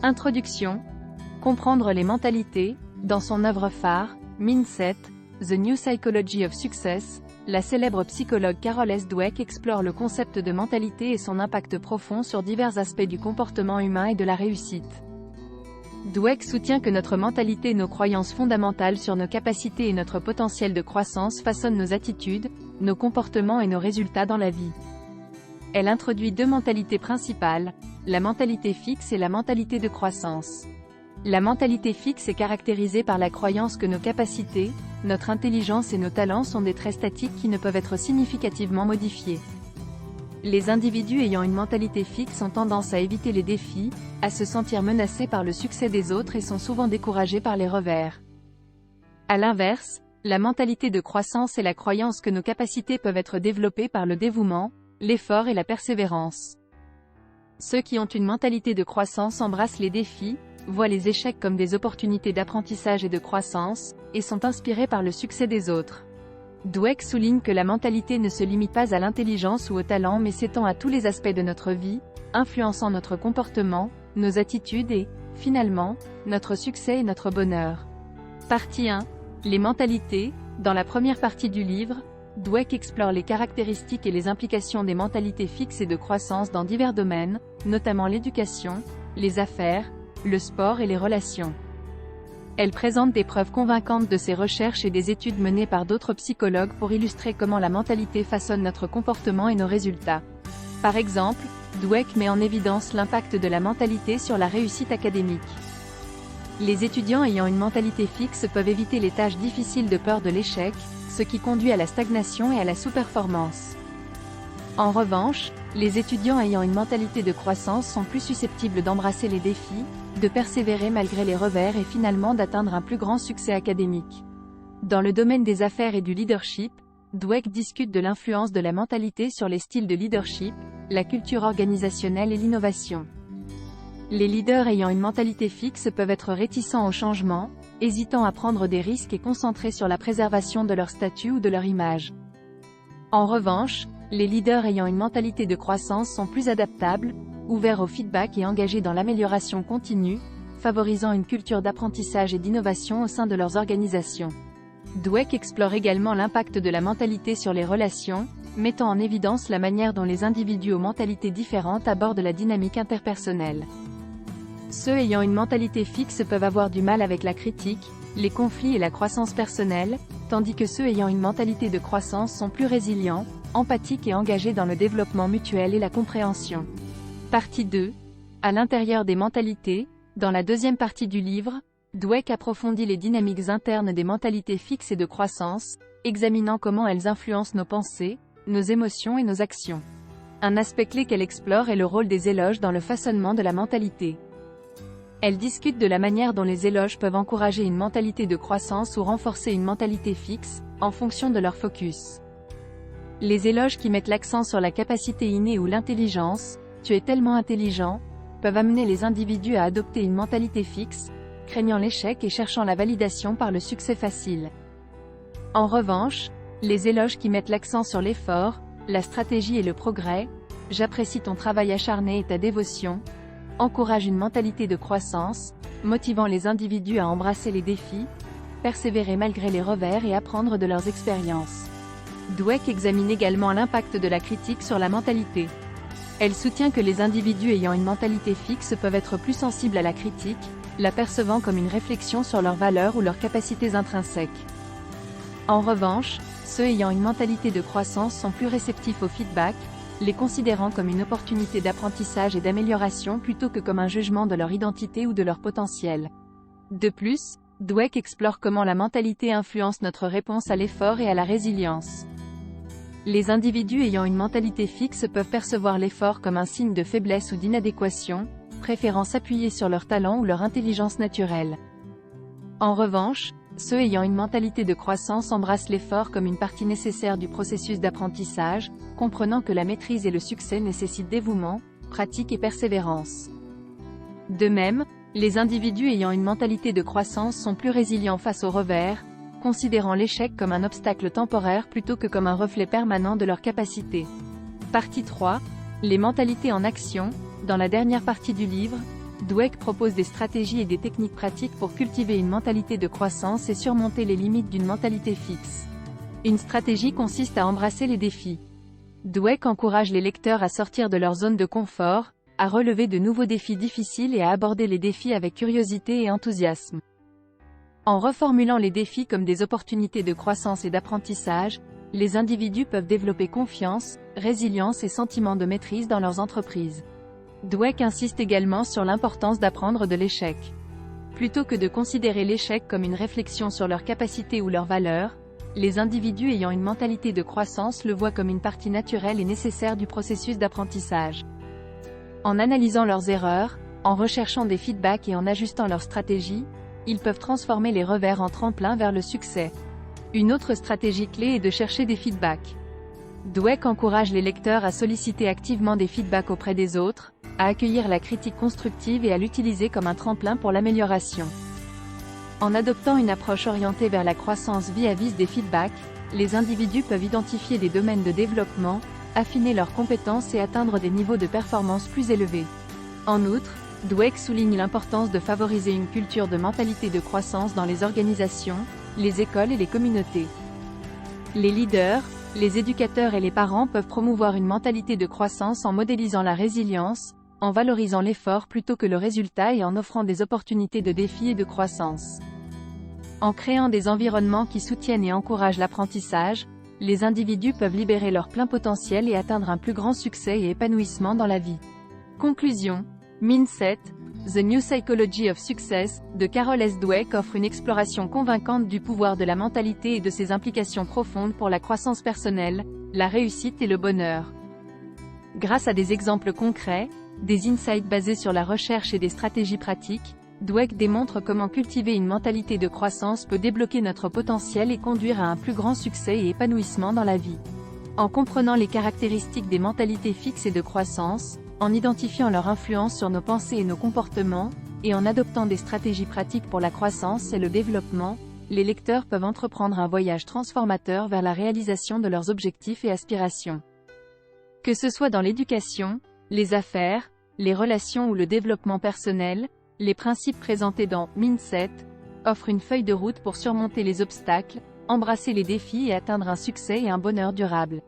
Introduction. Comprendre les mentalités. Dans son œuvre phare, Mindset, The New Psychology of Success, la célèbre psychologue Carol S. Dweck explore le concept de mentalité et son impact profond sur divers aspects du comportement humain et de la réussite. Dweck soutient que notre mentalité, nos croyances fondamentales sur nos capacités et notre potentiel de croissance façonnent nos attitudes, nos comportements et nos résultats dans la vie. Elle introduit deux mentalités principales, la mentalité fixe et la mentalité de croissance. La mentalité fixe est caractérisée par la croyance que nos capacités, notre intelligence et nos talents sont des traits statiques qui ne peuvent être significativement modifiés. Les individus ayant une mentalité fixe ont tendance à éviter les défis, à se sentir menacés par le succès des autres et sont souvent découragés par les revers. À l'inverse, la mentalité de croissance est la croyance que nos capacités peuvent être développées par le dévouement, l'effort et la persévérance. Ceux qui ont une mentalité de croissance embrassent les défis, voient les échecs comme des opportunités d'apprentissage et de croissance, et sont inspirés par le succès des autres. Dweck souligne que la mentalité ne se limite pas à l'intelligence ou au talent mais s'étend à tous les aspects de notre vie, influençant notre comportement, nos attitudes et, finalement, notre succès et notre bonheur. Partie 1. Les mentalités. Dans la première partie du livre, Dweck explore les caractéristiques et les implications des mentalités fixes et de croissance dans divers domaines, notamment l'éducation, les affaires, le sport et les relations. Elle présente des preuves convaincantes de ses recherches et des études menées par d'autres psychologues pour illustrer comment la mentalité façonne notre comportement et nos résultats. Par exemple, Dweck met en évidence l'impact de la mentalité sur la réussite académique. Les étudiants ayant une mentalité fixe peuvent éviter les tâches difficiles de peur de l'échec, ce qui conduit à la stagnation et à la sous-performance. En revanche, les étudiants ayant une mentalité de croissance sont plus susceptibles d'embrasser les défis, de persévérer malgré les revers et finalement d'atteindre un plus grand succès académique. Dans le domaine des affaires et du leadership, Dweck discute de l'influence de la mentalité sur les styles de leadership, la culture organisationnelle et l'innovation. Les leaders ayant une mentalité fixe peuvent être réticents au changement, hésitant à prendre des risques et concentrés sur la préservation de leur statut ou de leur image. En revanche, les leaders ayant une mentalité de croissance sont plus adaptables, ouverts au feedback et engagés dans l'amélioration continue, favorisant une culture d'apprentissage et d'innovation au sein de leurs organisations. Dweck explore également l'impact de la mentalité sur les relations, mettant en évidence la manière dont les individus aux mentalités différentes abordent la dynamique interpersonnelle. Ceux ayant une mentalité fixe peuvent avoir du mal avec la critique, les conflits et la croissance personnelle, tandis que ceux ayant une mentalité de croissance sont plus résilients, empathiques et engagés dans le développement mutuel et la compréhension. Partie 2. À l'intérieur des mentalités. Dans la deuxième partie du livre, Dweck approfondit les dynamiques internes des mentalités fixes et de croissance, examinant comment elles influencent nos pensées, nos émotions et nos actions. Un aspect clé qu'elle explore est le rôle des éloges dans le façonnement de la mentalité. Elle discute de la manière dont les éloges peuvent encourager une mentalité de croissance ou renforcer une mentalité fixe, en fonction de leur focus. Les éloges qui mettent l'accent sur la capacité innée ou l'intelligence, « tu es tellement intelligent », peuvent amener les individus à adopter une mentalité fixe, craignant l'échec et cherchant la validation par le succès facile. En revanche, les éloges qui mettent l'accent sur l'effort, la stratégie et le progrès, « j'apprécie ton travail acharné et ta dévotion », encouragent une mentalité de croissance, motivant les individus à embrasser les défis, persévérer malgré les revers et apprendre de leurs expériences. Dweck examine également l'impact de la critique sur la mentalité. Elle soutient que les individus ayant une mentalité fixe peuvent être plus sensibles à la critique, la percevant comme une réflexion sur leurs valeurs ou leurs capacités intrinsèques. En revanche, ceux ayant une mentalité de croissance sont plus réceptifs au feedback, les considérant comme une opportunité d'apprentissage et d'amélioration plutôt que comme un jugement de leur identité ou de leur potentiel. De plus, Dweck explore comment la mentalité influence notre réponse à l'effort et à la résilience. Les individus ayant une mentalité fixe peuvent percevoir l'effort comme un signe de faiblesse ou d'inadéquation, préférant s'appuyer sur leur talent ou leur intelligence naturelle. En revanche, ceux ayant une mentalité de croissance embrassent l'effort comme une partie nécessaire du processus d'apprentissage, comprenant que la maîtrise et le succès nécessitent dévouement, pratique et persévérance. De même, les individus ayant une mentalité de croissance sont plus résilients face aux revers, considérant l'échec comme un obstacle temporaire plutôt que comme un reflet permanent de leurs capacités. Partie 3. Les mentalités en action. Dans la dernière partie du livre, Dweck propose des stratégies et des techniques pratiques pour cultiver une mentalité de croissance et surmonter les limites d'une mentalité fixe. Une stratégie consiste à embrasser les défis. Dweck encourage les lecteurs à sortir de leur zone de confort, à relever de nouveaux défis difficiles et à aborder les défis avec curiosité et enthousiasme. En reformulant les défis comme des opportunités de croissance et d'apprentissage, les individus peuvent développer confiance, résilience et sentiment de maîtrise dans leurs entreprises. Dweck insiste également sur l'importance d'apprendre de l'échec. Plutôt que de considérer l'échec comme une réflexion sur leurs capacités ou leurs valeurs, les individus ayant une mentalité de croissance le voient comme une partie naturelle et nécessaire du processus d'apprentissage. En analysant leurs erreurs, en recherchant des feedbacks et en ajustant leurs stratégies, ils peuvent transformer les revers en tremplin vers le succès. Une autre stratégie clé est de chercher des feedbacks. Dweck encourage les lecteurs à solliciter activement des feedbacks auprès des autres, à accueillir la critique constructive et à l'utiliser comme un tremplin pour l'amélioration. En adoptant une approche orientée vers la croissance via des feedbacks, les individus peuvent identifier des domaines de développement, affiner leurs compétences et atteindre des niveaux de performance plus élevés. En outre, Dweck souligne l'importance de favoriser une culture de mentalité de croissance dans les organisations, les écoles et les communautés. Les leaders, les éducateurs et les parents peuvent promouvoir une mentalité de croissance en modélisant la résilience, en valorisant l'effort plutôt que le résultat et en offrant des opportunités de défi et de croissance. En créant des environnements qui soutiennent et encouragent l'apprentissage, les individus peuvent libérer leur plein potentiel et atteindre un plus grand succès et épanouissement dans la vie. Conclusion. Mindset, The New Psychology of Success, de Carol S. Dweck offre une exploration convaincante du pouvoir de la mentalité et de ses implications profondes pour la croissance personnelle, la réussite et le bonheur. Grâce à des exemples concrets, des insights basés sur la recherche et des stratégies pratiques, Dweck démontre comment cultiver une mentalité de croissance peut débloquer notre potentiel et conduire à un plus grand succès et épanouissement dans la vie. En comprenant les caractéristiques des mentalités fixes et de croissance, en identifiant leur influence sur nos pensées et nos comportements, et en adoptant des stratégies pratiques pour la croissance et le développement, les lecteurs peuvent entreprendre un voyage transformateur vers la réalisation de leurs objectifs et aspirations. Que ce soit dans l'éducation, les affaires, les relations ou le développement personnel, les principes présentés dans Mindset offrent une feuille de route pour surmonter les obstacles, embrasser les défis et atteindre un succès et un bonheur durable.